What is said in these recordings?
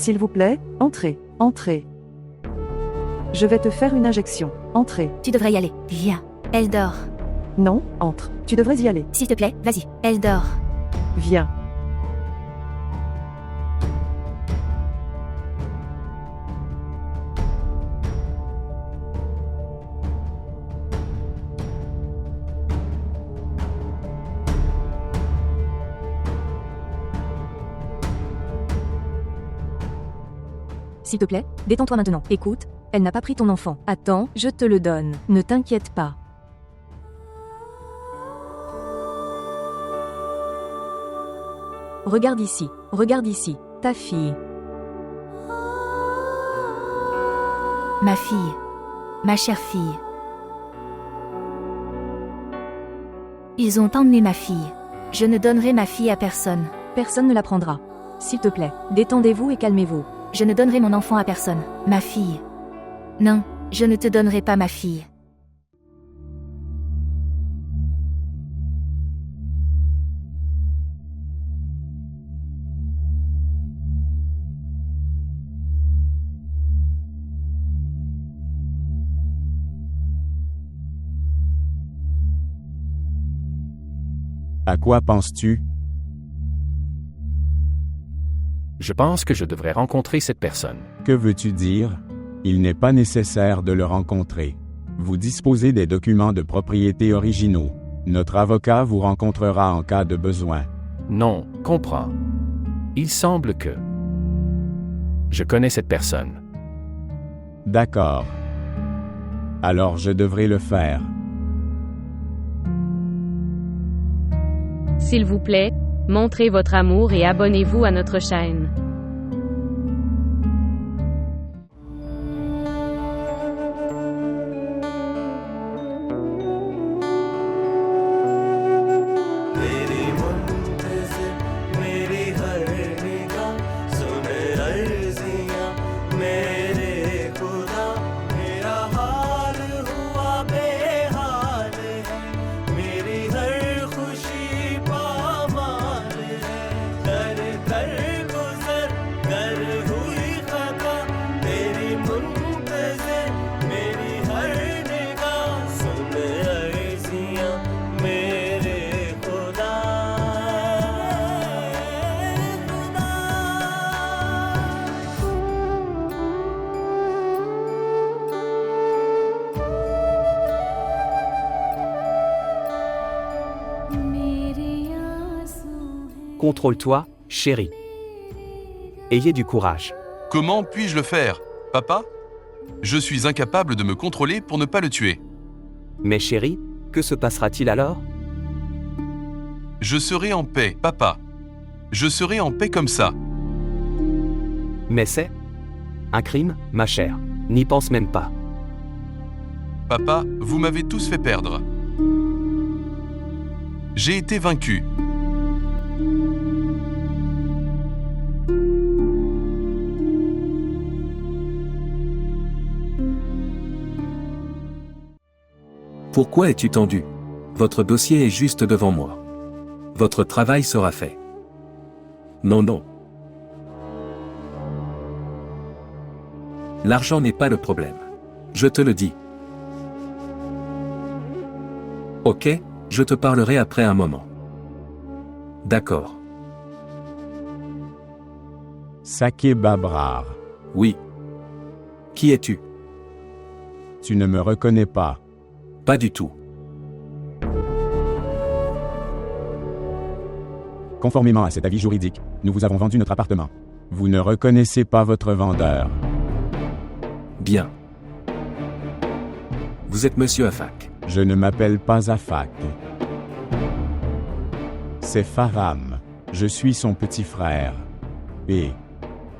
S'il vous plaît, entrez, entrez. Je vais te faire une injection. Entrez. Tu devrais y aller. Viens. Elle dort. Non, entre. Tu devrais y aller. S'il te plaît, vas-y. Elle dort. Viens. S'il te plaît, détends-toi maintenant. Écoute, elle n'a pas pris ton enfant. Attends, je te le donne. Ne t'inquiète pas. Regarde ici, ta fille. Ma fille, ma chère fille. Ils ont emmené ma fille. Je ne donnerai ma fille à personne. Personne ne la prendra. S'il te plaît, détendez-vous et calmez-vous. Je ne donnerai mon enfant à personne. Ma fille. Non, je ne te donnerai pas ma fille. À quoi penses-tu? Je pense que je devrais rencontrer cette personne. Que veux-tu dire? Il n'est pas nécessaire de le rencontrer. Vous disposez des documents de propriété originaux. Notre avocat vous rencontrera en cas de besoin. Non, comprends. Il semble que... je connais cette personne. D'accord. Alors je devrais le faire. S'il vous plaît, montrez votre amour et abonnez-vous à notre chaîne. Contrôle-toi, chérie. Ayez du courage. Comment puis-je le faire, papa? Je suis incapable de me contrôler pour ne pas le tuer. Mais chérie, que se passera-t-il alors? Je serai en paix, papa. Je serai en paix comme ça. Mais c'est un crime, ma chère. N'y pense même pas. Papa, vous m'avez tous fait perdre. J'ai été vaincu. Pourquoi es-tu tendu? Votre dossier est juste devant moi. Votre travail sera fait. Non, non. L'argent n'est pas le problème. Je te le dis. Ok, je te parlerai après un moment. D'accord. Sakib Abrar. Oui. Qui es-tu? Tu ne me reconnais pas. Pas du tout. Conformément à cet avis juridique, nous vous avons vendu notre appartement. Vous ne reconnaissez pas votre vendeur. Bien. Vous êtes Monsieur Afak. Je ne m'appelle pas Afak. C'est Faram. Je suis son petit frère. Et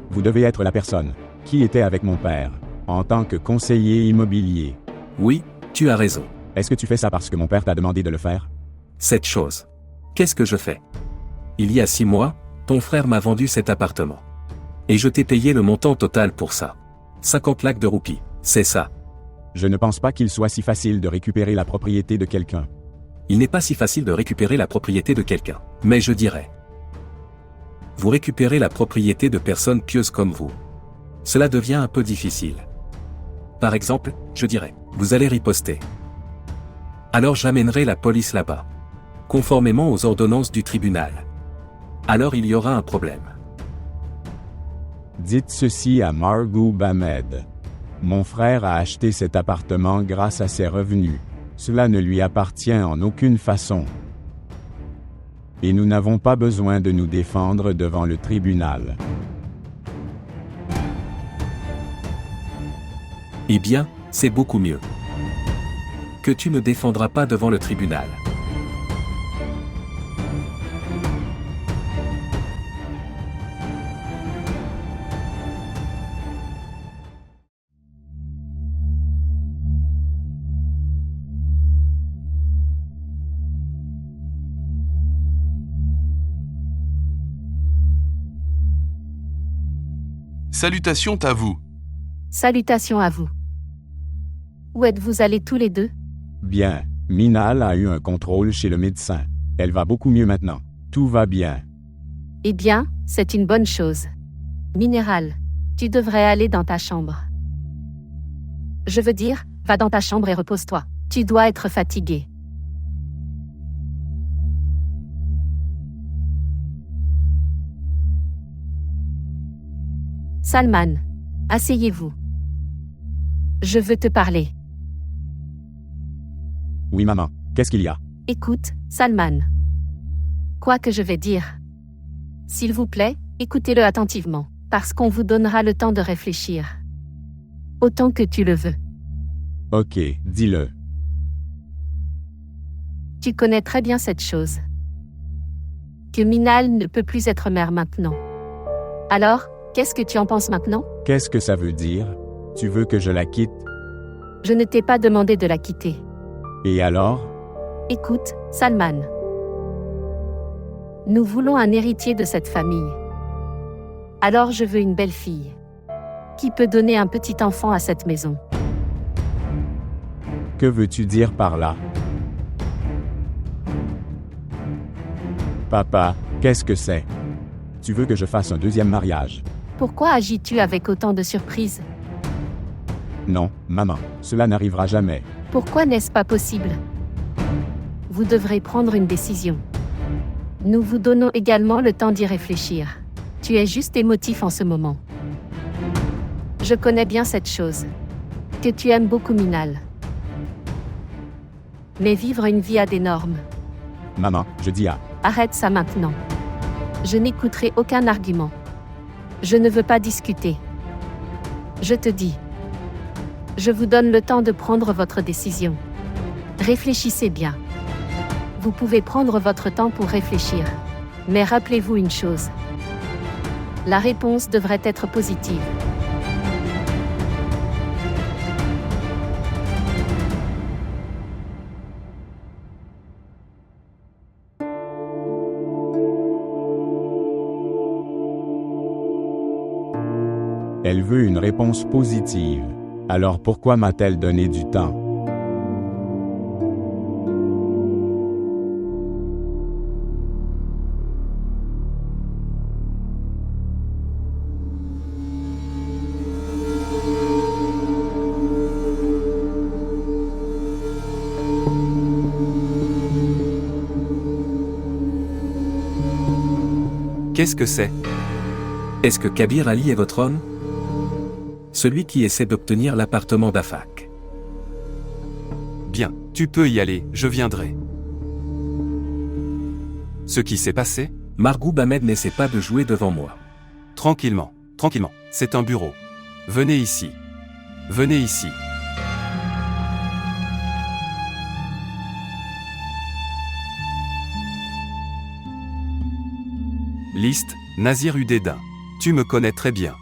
vous devez être la personne qui était avec mon père, en tant que conseiller immobilier. Oui, tu as raison. Est-ce que tu fais ça parce que mon père t'a demandé de le faire? Cette chose. Qu'est-ce que je fais? Il y a 6 mois, ton frère m'a vendu cet appartement. Et je t'ai payé le montant total pour ça. 50 lakhs de roupies, c'est ça. Je ne pense pas qu'il soit si facile de récupérer la propriété de quelqu'un. Il n'est pas si facile de récupérer la propriété de quelqu'un. Mais je dirais. Vous récupérez la propriété de personnes pieuses comme vous. Cela devient un peu difficile. Par exemple, je dirais, vous allez riposter. Alors j'amènerai la police là-bas. Conformément aux ordonnances du tribunal. Alors il y aura un problème. Dites ceci à Margoub Ahmed. Mon frère a acheté cet appartement grâce à ses revenus. Cela ne lui appartient en aucune façon. Et nous n'avons pas besoin de nous défendre devant le tribunal. Eh bien, c'est beaucoup mieux. Que tu ne défendras pas devant le tribunal. Salutations à vous. Salutations à vous. Où êtes-vous allés tous les deux? Bien, Minal a eu un contrôle chez le médecin. Elle va beaucoup mieux maintenant. Tout va bien. Eh bien, c'est une bonne chose. Minéral, tu devrais aller dans ta chambre. Je veux dire, va dans ta chambre et repose-toi. Tu dois être fatigué. Salman, asseyez-vous. Je veux te parler. Oui maman, qu'est-ce qu'il y a? Écoute, Salman. Quoi que je vais dire. S'il vous plaît, écoutez-le attentivement, parce qu'on vous donnera le temps de réfléchir. Autant que tu le veux. Ok, dis-le. Tu connais très bien cette chose. Que Minal ne peut plus être mère maintenant. Alors, qu'est-ce que tu en penses maintenant? Qu'est-ce que ça veut dire? Tu veux que je la quitte? Je ne t'ai pas demandé de la quitter. Et alors? Écoute, Salman. Nous voulons un héritier de cette famille. Alors je veux une belle fille. Qui peut donner un petit enfant à cette maison? Que veux-tu dire par là? Papa, qu'est-ce que c'est? Tu veux que je fasse un deuxième mariage? Pourquoi agis-tu avec autant de surprise? Non, maman, cela n'arrivera jamais. Pourquoi n'est-ce pas possible? Vous devrez prendre une décision. Nous vous donnons également le temps d'y réfléchir. Tu es juste émotif en ce moment. Je connais bien cette chose. Que tu aimes beaucoup Minal. Mais vivre une vie a des normes. Maman, je dis à... Arrête ça maintenant. Je n'écouterai aucun argument. Je ne veux pas discuter. Je te dis. Je vous donne le temps de prendre votre décision. Réfléchissez bien. Vous pouvez prendre votre temps pour réfléchir. Mais rappelez-vous une chose. La réponse devrait être positive. Elle veut une réponse positive. Alors pourquoi m'a-t-elle donné du temps? Qu'est-ce que c'est? Est-ce que Kabir Ali est votre homme? Celui qui essaie d'obtenir l'appartement d'Afak. Bien, tu peux y aller, je viendrai. Ce qui s'est passé? Margoub Ahmed n'essaie pas de jouer devant moi. Tranquillement, tranquillement, c'est un bureau. Venez ici. Venez ici. Liste, Nazir Udédin. Tu me connais très bien.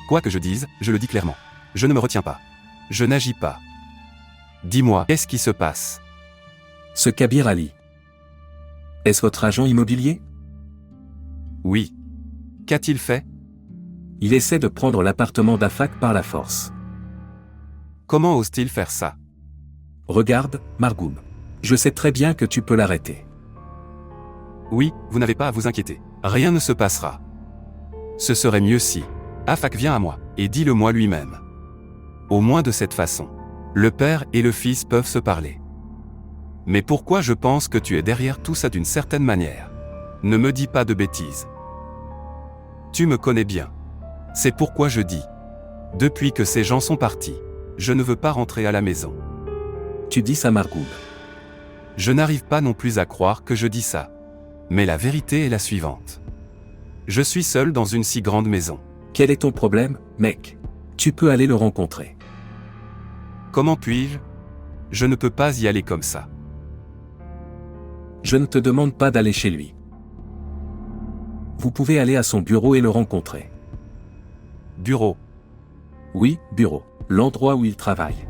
Quoi que je dise, je le dis clairement. Je ne me retiens pas. Je n'agis pas. Dis-moi, qu'est-ce qui se passe? Ce Kabir Ali. Est-ce votre agent immobilier? Oui. Qu'a-t-il fait? Il essaie de prendre l'appartement d'Afak par la force. Comment ose-t-il faire ça? Regarde, Margoub. Je sais très bien que tu peux l'arrêter. Oui, vous n'avez pas à vous inquiéter. Rien ne se passera. Ce serait mieux si Afak vient à moi et dis-le-moi lui-même. Au moins de cette façon, le père et le fils peuvent se parler. Mais pourquoi je pense que tu es derrière tout ça d'une certaine manière? Ne me dis pas de bêtises. Tu me connais bien. C'est pourquoi je dis. Depuis que ces gens sont partis, je ne veux pas rentrer à la maison. Tu dis ça, Margoub. Je n'arrive pas non plus à croire que je dis ça. Mais la vérité est la suivante. Je suis seul dans une si grande maison. Quel est ton problème, mec? Tu peux aller le rencontrer. Comment puis-je? Je ne peux pas y aller comme ça. Je ne te demande pas d'aller chez lui. Vous pouvez aller à son bureau et le rencontrer. Bureau. Oui, bureau. L'endroit où il travaille.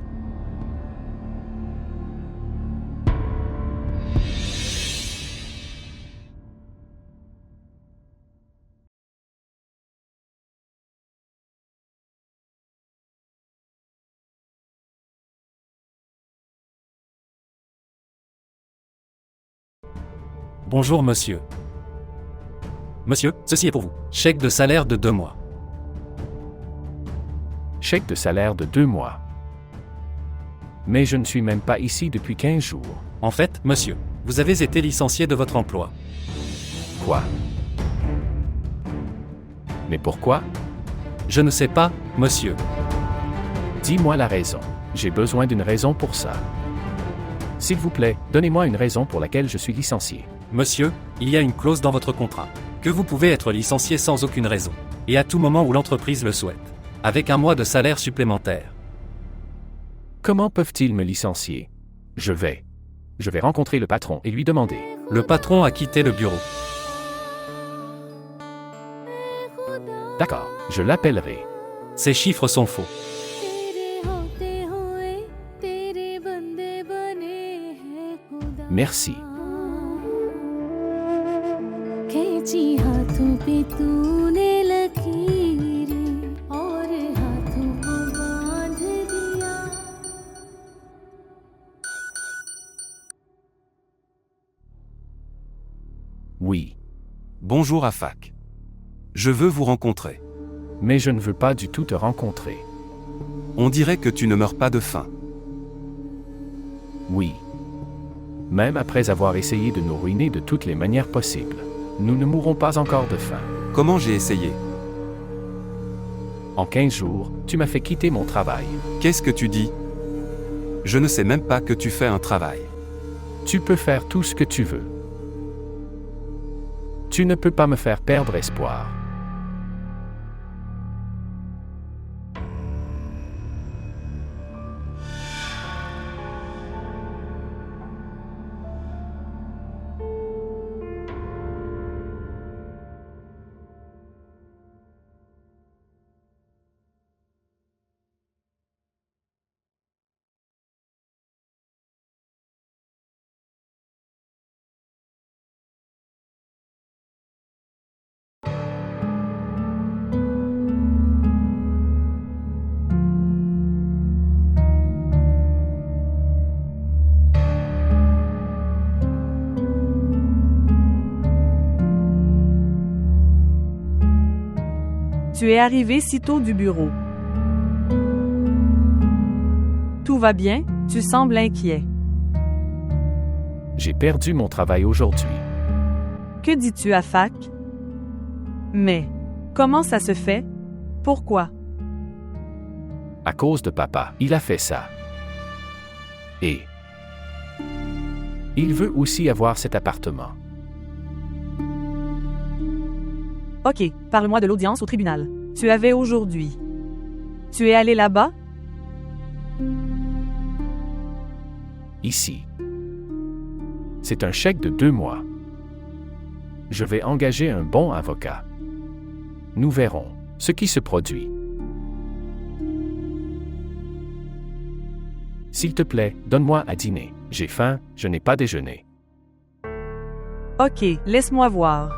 Bonjour monsieur. Monsieur, ceci est pour vous. Chèque de salaire de 2 mois. Chèque de salaire de 2 mois. Mais je ne suis même pas ici depuis 15 jours. En fait, monsieur, vous avez été licencié de votre emploi. Quoi? Mais pourquoi? Je ne sais pas, monsieur. Dis-moi la raison. J'ai besoin d'une raison pour ça. S'il vous plaît, donnez-moi une raison pour laquelle je suis licencié. Monsieur, il y a une clause dans votre contrat, que vous pouvez être licencié sans aucune raison, et à tout moment où l'entreprise le souhaite, avec 1 mois de salaire supplémentaire. Comment peuvent-ils me licencier? Je vais rencontrer le patron et lui demander. Le patron a quitté le bureau. D'accord, je l'appellerai. Ces chiffres sont faux. Merci. Oui. Bonjour Afak. Je veux vous rencontrer. Mais je ne veux pas du tout te rencontrer. On dirait que tu ne meurs pas de faim. Oui. Même après avoir essayé de nous ruiner de toutes les manières possibles, nous ne mourrons pas encore de faim. Comment j'ai essayé? En 15 jours, tu m'as fait quitter mon travail. Qu'est-ce que tu dis? Je ne sais même pas que tu fais un travail. Tu peux faire tout ce que tu veux. Tu ne peux pas me faire perdre espoir. Tu es arrivé si tôt du bureau. Tout va bien? Tu sembles inquiet. J'ai perdu mon travail aujourd'hui. Que dis-tu à Fac? Mais, comment ça se fait? Pourquoi? À cause de papa, il a fait ça. Et il veut aussi avoir cet appartement. Ok, parle-moi de l'audience au tribunal. Tu avais aujourd'hui. Tu es allé là-bas? Ici. C'est un chèque de 2 mois. Je vais engager un bon avocat. Nous verrons ce qui se produit. S'il te plaît, donne-moi à dîner. J'ai faim, je n'ai pas déjeuné. Ok, laisse-moi voir.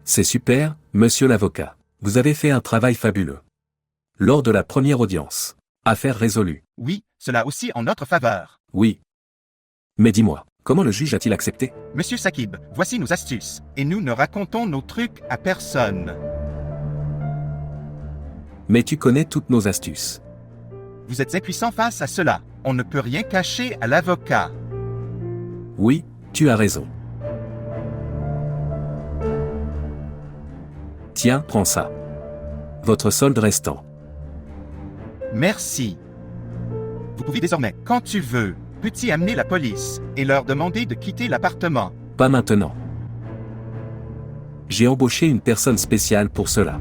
C'est super, monsieur l'avocat. Vous avez fait un travail fabuleux. Lors de la première audience. Affaire résolue. Oui, cela aussi en notre faveur. Oui. Mais dis-moi, comment le juge a-t-il accepté? Monsieur Sakib, voici nos astuces, et nous ne racontons nos trucs à personne. Mais tu connais toutes nos astuces. Vous êtes impuissant face à cela. On ne peut rien cacher à l'avocat. Oui, tu as raison. Tiens, prends ça. Votre solde restant. Merci. Vous pouvez désormais, quand tu veux, petit amener la police et leur demander de quitter l'appartement. Pas maintenant. J'ai embauché une personne spéciale pour cela.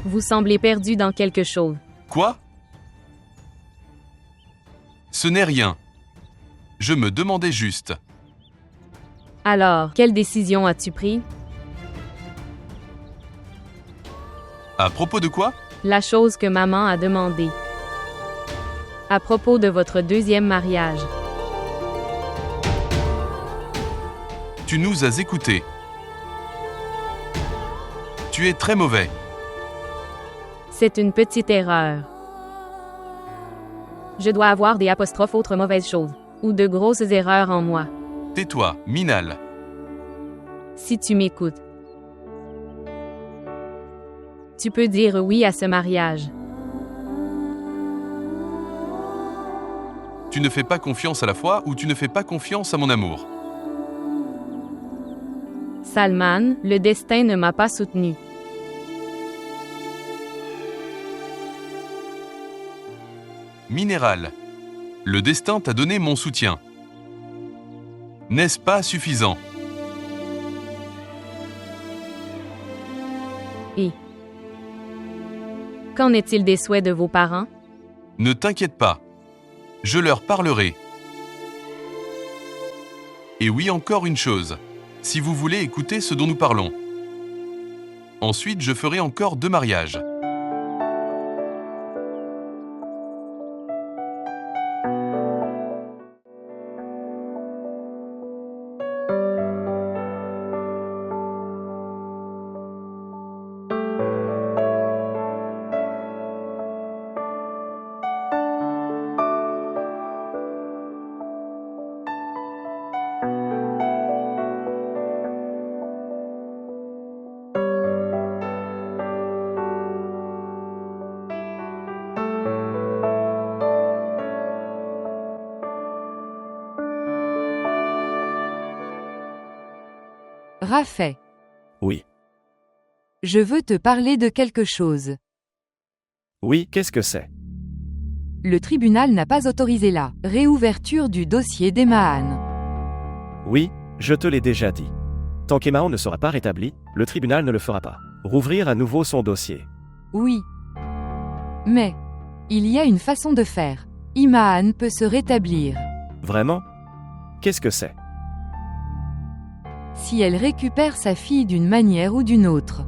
Vous semblez perdu dans quelque chose. Quoi? Ce n'est rien. Je me demandais juste. Alors, quelle décision as-tu prise? À propos de quoi? La chose que maman a demandé. À propos de votre deuxième mariage. Tu nous as écoutés. Tu es très mauvais. C'est une petite erreur. Je dois avoir des apostrophes autres mauvaises choses, ou de grosses erreurs en moi. Tais-toi, Minal. Si tu m'écoutes. Tu peux dire oui à ce mariage. Tu ne fais pas confiance à la foi ou tu ne fais pas confiance à mon amour. Salman, le destin ne m'a pas soutenu. Minéral. Le destin t'a donné mon soutien. N'est-ce pas suffisant? Et qu'en est-il des souhaits de vos parents? Ne t'inquiète pas. Je leur parlerai. Et oui, encore une chose. Si vous voulez écouter ce dont nous parlons. Ensuite, je ferai encore 2 mariages. Rafet. Oui. Je veux te parler de quelque chose. Oui, qu'est-ce que c'est? Le tribunal n'a pas autorisé la réouverture du dossier d'Emahan. Oui, je te l'ai déjà dit. Tant qu'Emahan ne sera pas rétabli, le tribunal ne le fera pas. Rouvrir à nouveau son dossier. Oui. Mais, il y a une façon de faire. Imaan peut se rétablir. Vraiment? Qu'est-ce que c'est? Si elle récupère sa fille d'une manière ou d'une autre.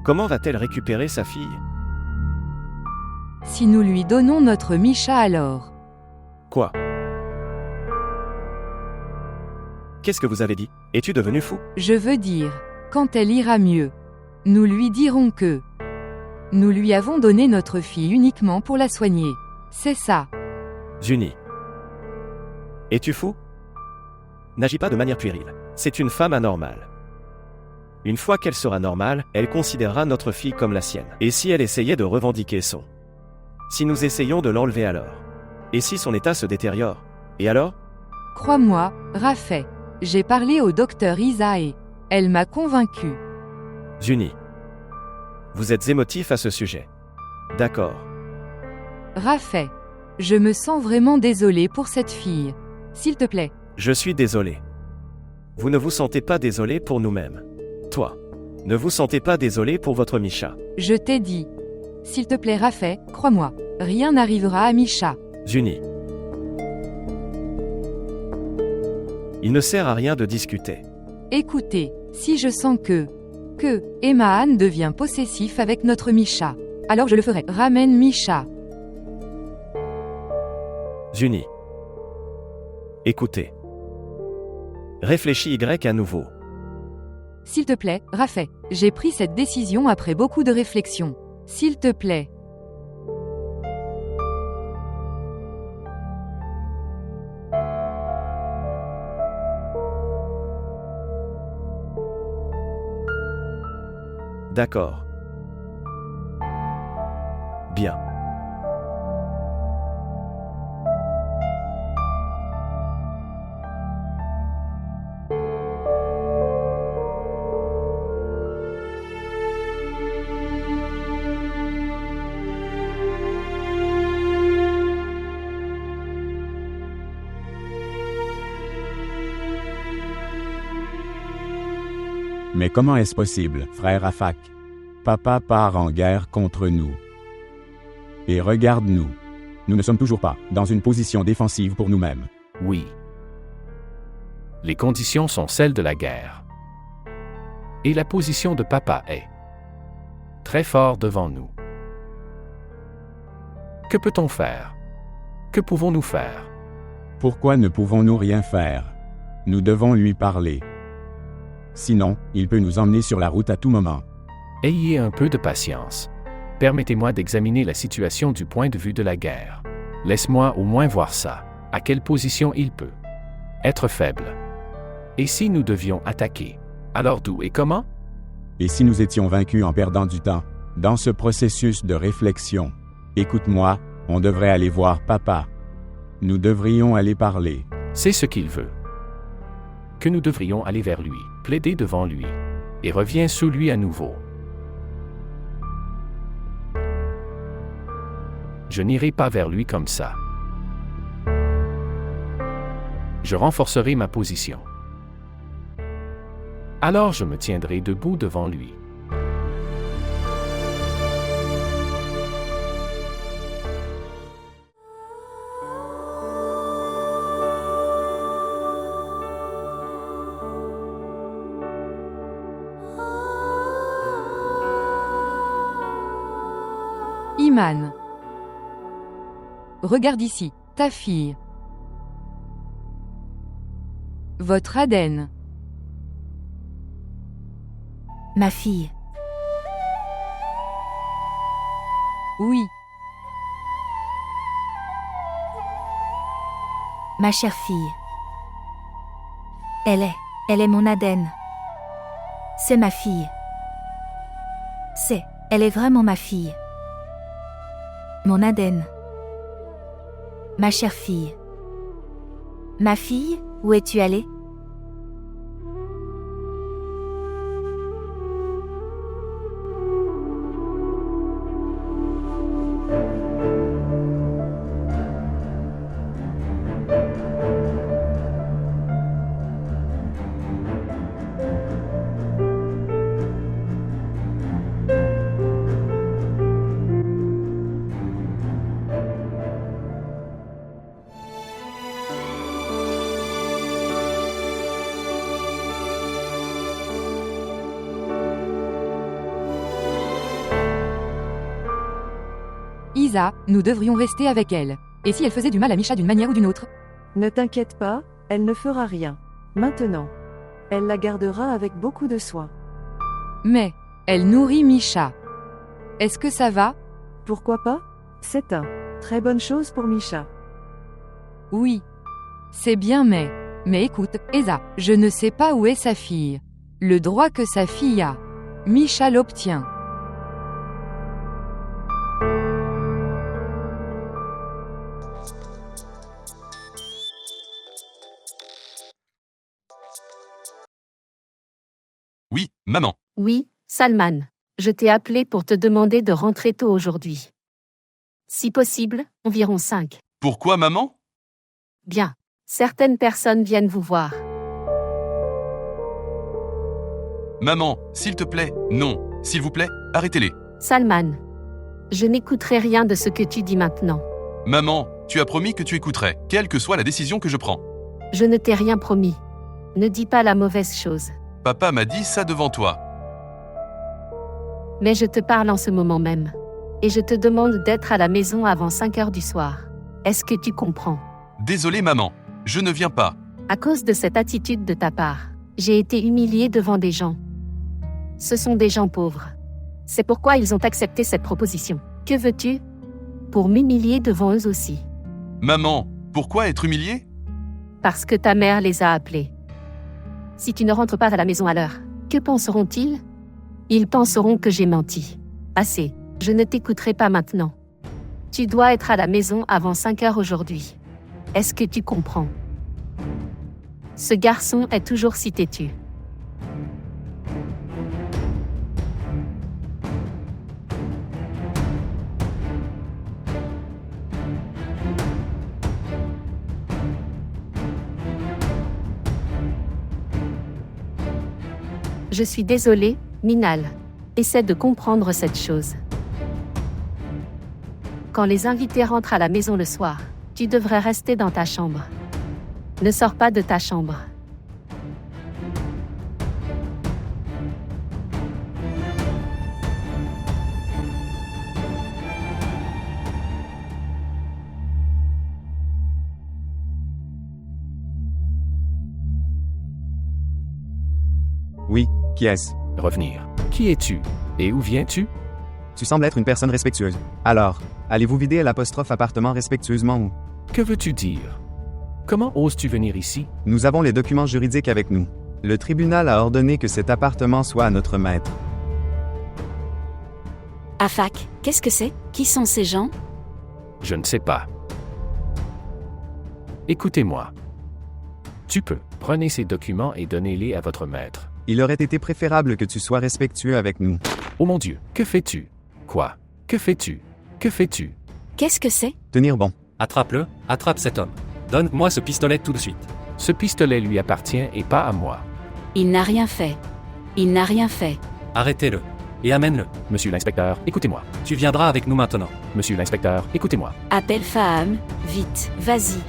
Comment va-t-elle récupérer sa fille? Si nous lui donnons notre Misha alors. Quoi? Qu'est-ce que vous avez dit? Es-tu devenu fou? Je veux dire, quand elle ira mieux, nous lui dirons que nous lui avons donné notre fille uniquement pour la soigner. C'est ça. Zuni. Es-tu fou? N'agis pas de manière puérile. C'est une femme anormale. Une fois qu'elle sera normale, elle considérera notre fille comme la sienne. Et si elle essayait de revendiquer son? Si nous essayons de l'enlever alors? Et si son état se détériore? Et alors? Crois-moi, Rafet. J'ai parlé au docteur Isa et elle m'a convaincu. Zuni. Vous êtes émotif à ce sujet. D'accord. Rafet. Je me sens vraiment désolée pour cette fille. S'il te plaît. Je suis désolé. Vous ne vous sentez pas désolé pour nous-mêmes. Toi, ne vous sentez pas désolé pour votre Misha. Je t'ai dit. S'il te plaît, Rafet, crois-moi, rien n'arrivera à Misha. Juni. Il ne sert à rien de discuter. Écoutez, si je sens que Emma-Anne devient possessif avec notre Misha, alors je le ferai. Ramène Misha. Juni. Écoutez. Réfléchis Y à nouveau. S'il te plaît, Rafet, j'ai pris cette décision après beaucoup de réflexion. S'il te plaît. D'accord. Bien. Mais comment est-ce possible, frère Afak? Papa part en guerre contre nous. Et regarde-nous. Nous ne sommes toujours pas dans une position défensive pour nous-mêmes. Oui. Les conditions sont celles de la guerre. Et la position de papa est très fort devant nous. Que peut-on faire? Que pouvons-nous faire? Pourquoi ne pouvons-nous rien faire? Nous devons lui parler. Sinon, il peut nous emmener sur la route à tout moment. Ayez un peu de patience. Permettez-moi d'examiner la situation du point de vue de la guerre. Laisse-moi au moins voir ça. À quelle position il peut être faible. Et si nous devions attaquer? Alors d'où et comment? Et si nous étions vaincus en perdant du temps? Dans ce processus de réflexion. Écoute-moi, on devrait aller voir papa. Nous devrions aller parler. C'est ce qu'il veut. Que nous devrions aller vers lui, plaider devant lui. Et reviens sous lui à nouveau. Je n'irai pas vers lui comme ça. Je renforcerai ma position. Alors je me tiendrai debout devant lui. Iman. Regarde ici, ta fille. Votre Aden. Ma fille. Oui. Ma chère fille. Elle est mon Aden. C'est ma fille. Elle est vraiment ma fille. Mon Aden. Ma chère fille. Ma fille, où es-tu allée? Isa, nous devrions rester avec elle. Et si elle faisait du mal à Misha d'une manière ou d'une autre? Ne t'inquiète pas, elle ne fera rien. Maintenant. Elle la gardera avec beaucoup de soin. Mais, elle nourrit Misha. Est-ce que ça va? Pourquoi pas? C'est très bonne chose pour Misha. Oui. C'est bien mais écoute, Isa, je ne sais pas où est sa fille. Le droit que sa fille a. Misha l'obtient. Oui, maman. Oui, Salman. Je t'ai appelé pour te demander de rentrer tôt aujourd'hui. Si possible, environ 5. Pourquoi, maman? Bien. Certaines personnes viennent vous voir. Maman, s'il te plaît, non. S'il vous plaît, arrêtez-les. Salman. Je n'écouterai rien de ce que tu dis maintenant. Maman, tu as promis que tu écouterais, quelle que soit la décision que je prends. Je ne t'ai rien promis. Ne dis pas la mauvaise chose. Papa m'a dit ça devant toi. Mais je te parle en ce moment même. Et je te demande d'être à la maison avant 5 heures du soir. Est-ce que tu comprends? Désolé maman, je ne viens pas. À cause de cette attitude de ta part, j'ai été humiliée devant des gens. Ce sont des gens pauvres. C'est pourquoi ils ont accepté cette proposition. Que veux-tu? Pour m'humilier devant eux aussi. Maman, pourquoi être humiliée? Parce que ta mère les a appelés. Si tu ne rentres pas à la maison à l'heure, que penseront-ils? Ils penseront que j'ai menti. Assez, je ne t'écouterai pas maintenant. Tu dois être à la maison avant 5 heures aujourd'hui. Est-ce que tu comprends? Ce garçon est toujours si têtu. Je suis désolée, Minal. Essaie de comprendre cette chose. Quand les invités rentrent à la maison le soir, tu devrais rester dans ta chambre. Ne sors pas de ta chambre. Oui, qui est-ce? Revenir. Qui es-tu? Et où viens-tu? Tu sembles être une personne respectueuse. Alors, allez-vous vider l'apostrophe appartement respectueusement ou? Que veux-tu dire? Comment oses-tu venir ici? Nous avons les documents juridiques avec nous. Le tribunal a ordonné que cet appartement soit à notre maître. Afak, qu'est-ce que c'est? Qui sont ces gens? Je ne sais pas. Écoutez-moi. Tu peux. Prenez ces documents et donnez-les à votre maître. Il aurait été préférable que tu sois respectueux avec nous. Oh mon Dieu, que fais-tu? Quoi? Que fais-tu? Que fais-tu? Qu'est-ce que c'est? Tenir bon. Attrape-le, attrape cet homme. Donne-moi ce pistolet tout de suite. Ce pistolet lui appartient et pas à moi. Il n'a rien fait. Il n'a rien fait. Arrêtez-le. Et amène-le. Monsieur l'inspecteur, écoutez-moi. Tu viendras avec nous maintenant. Monsieur l'inspecteur, écoutez-moi. Appelle Faham, vite, vas-y.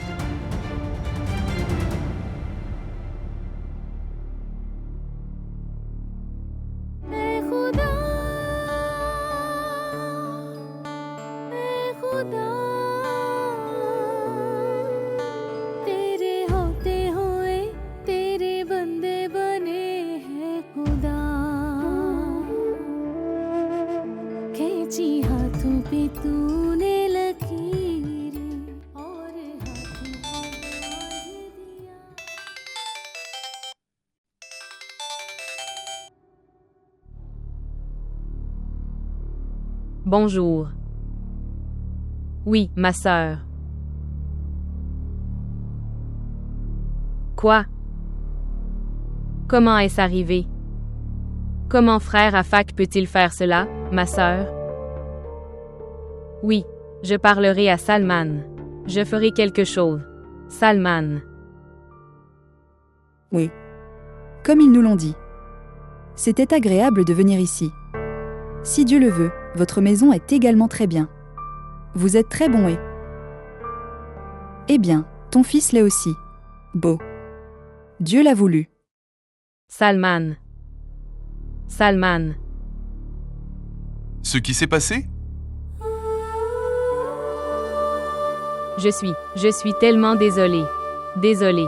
Bonjour. Oui, ma sœur. Quoi? Comment est-ce arrivé? Comment frère Afak peut-il faire cela, ma sœur? Oui, je parlerai à Salman. Je ferai quelque chose. Salman. Oui. Comme ils nous l'ont dit. C'était agréable de venir ici. Si Dieu le veut, votre maison est également très bien. Vous êtes très bon et... Eh bien, ton fils l'est aussi. Beau. Dieu l'a voulu. Salman. Salman. Ce qui s'est passé? Je suis tellement désolée. Désolée.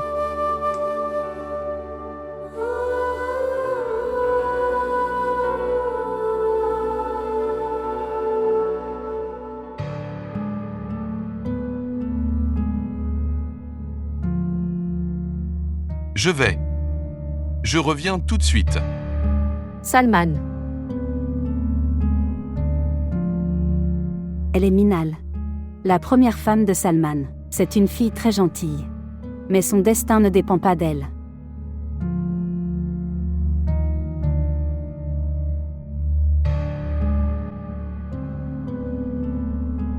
Je vais. Je reviens tout de suite. Salman. Elle est Minal, la première femme de Salman. C'est une fille très gentille. Mais son destin ne dépend pas d'elle.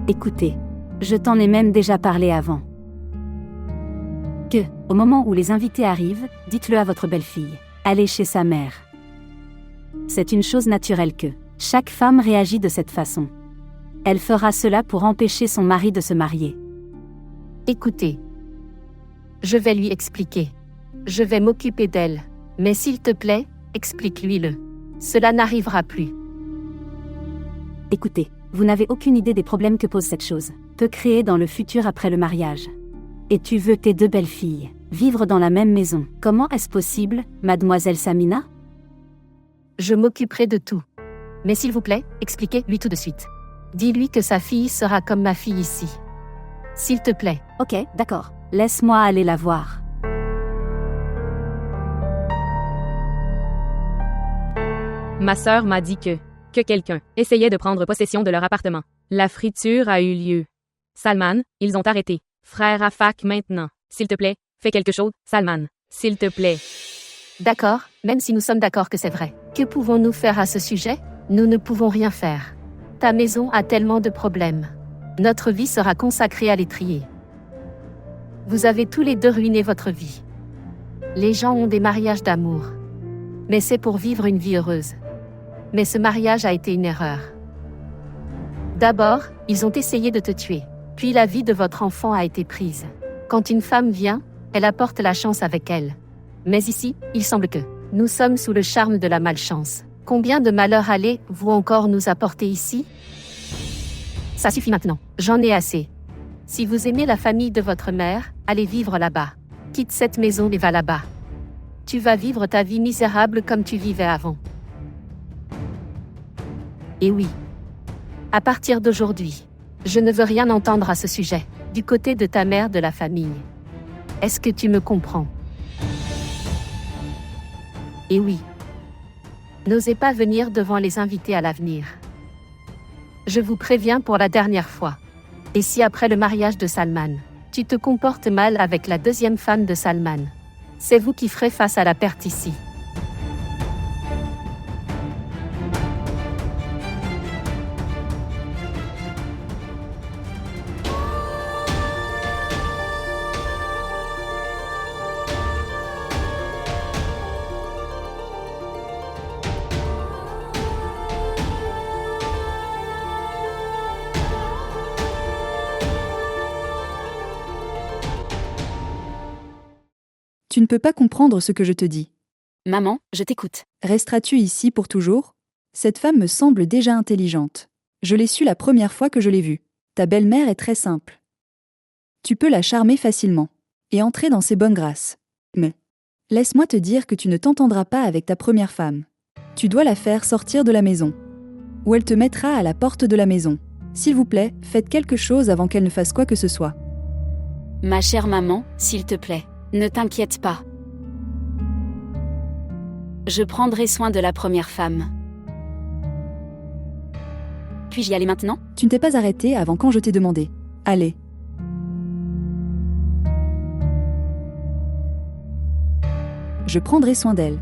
Écoutez, je t'en ai même déjà parlé avant. Au moment où les invités arrivent, dites-le à votre belle-fille. Allez chez sa mère. C'est une chose naturelle que chaque femme réagit de cette façon. Elle fera cela pour empêcher son mari de se marier. Écoutez. Je vais lui expliquer. Je vais m'occuper d'elle. Mais s'il te plaît, explique-lui-le. Cela n'arrivera plus. Écoutez, vous n'avez aucune idée des problèmes que pose cette chose. Peut créer dans le futur après le mariage. Et tu veux tes 2 belles filles vivre dans la même maison. Comment est-ce possible, mademoiselle Samina? Je m'occuperai de tout. Mais s'il vous plaît, expliquez-lui tout de suite. Dis-lui que sa fille sera comme ma fille ici. S'il te plaît. Ok, d'accord. Laisse-moi aller la voir. Ma sœur m'a dit que quelqu'un essayait de prendre possession de leur appartement. La friture a eu lieu. Salman, ils ont arrêté. Frère Afak maintenant. S'il te plaît, fais quelque chose, Salman. S'il te plaît. D'accord, même si nous sommes d'accord que c'est vrai. Que pouvons-nous faire à ce sujet? Nous ne pouvons rien faire. Ta maison a tellement de problèmes. Notre vie sera consacrée à les trier. Vous avez tous les deux ruiné votre vie. Les gens ont des mariages d'amour. Mais c'est pour vivre une vie heureuse. Mais ce mariage a été une erreur. D'abord, ils ont essayé de te tuer. Puis la vie de votre enfant a été prise. Quand une femme vient, elle apporte la chance avec elle. Mais ici, il semble que nous sommes sous le charme de la malchance. Combien de malheurs allez-vous encore nous apporter ici? Ça suffit maintenant. J'en ai assez. Si vous aimez la famille de votre mère, allez vivre là-bas. Quitte cette maison et va là-bas. Tu vas vivre ta vie misérable comme tu vivais avant. Et oui. À partir d'aujourd'hui, je ne veux rien entendre à ce sujet, du côté de ta mère de la famille. Est-ce que tu me comprends? Et oui. N'osez pas venir devant les invités à l'avenir. Je vous préviens pour la dernière fois. Et si après le mariage de Salman, tu te comportes mal avec la 2e femme de Salman, c'est vous qui ferez face à la perte ici. Tu ne peux pas comprendre ce que je te dis. Maman, je t'écoute. Resteras-tu ici pour toujours? Cette femme me semble déjà intelligente. Je l'ai su la première fois que je l'ai vue. Ta belle-mère est très simple. Tu peux la charmer facilement et entrer dans ses bonnes grâces. Mais laisse-moi te dire que tu ne t'entendras pas avec ta première femme. Tu dois la faire sortir de la maison. Ou elle te mettra à la porte de la maison. S'il vous plaît, faites quelque chose avant qu'elle ne fasse quoi que ce soit. Ma chère maman, s'il te plaît. Ne t'inquiète pas. Je prendrai soin de la première femme. Puis-je y aller maintenant? Tu ne t'es pas arrêté avant quand je t'ai demandé. Allez. Je prendrai soin d'elle.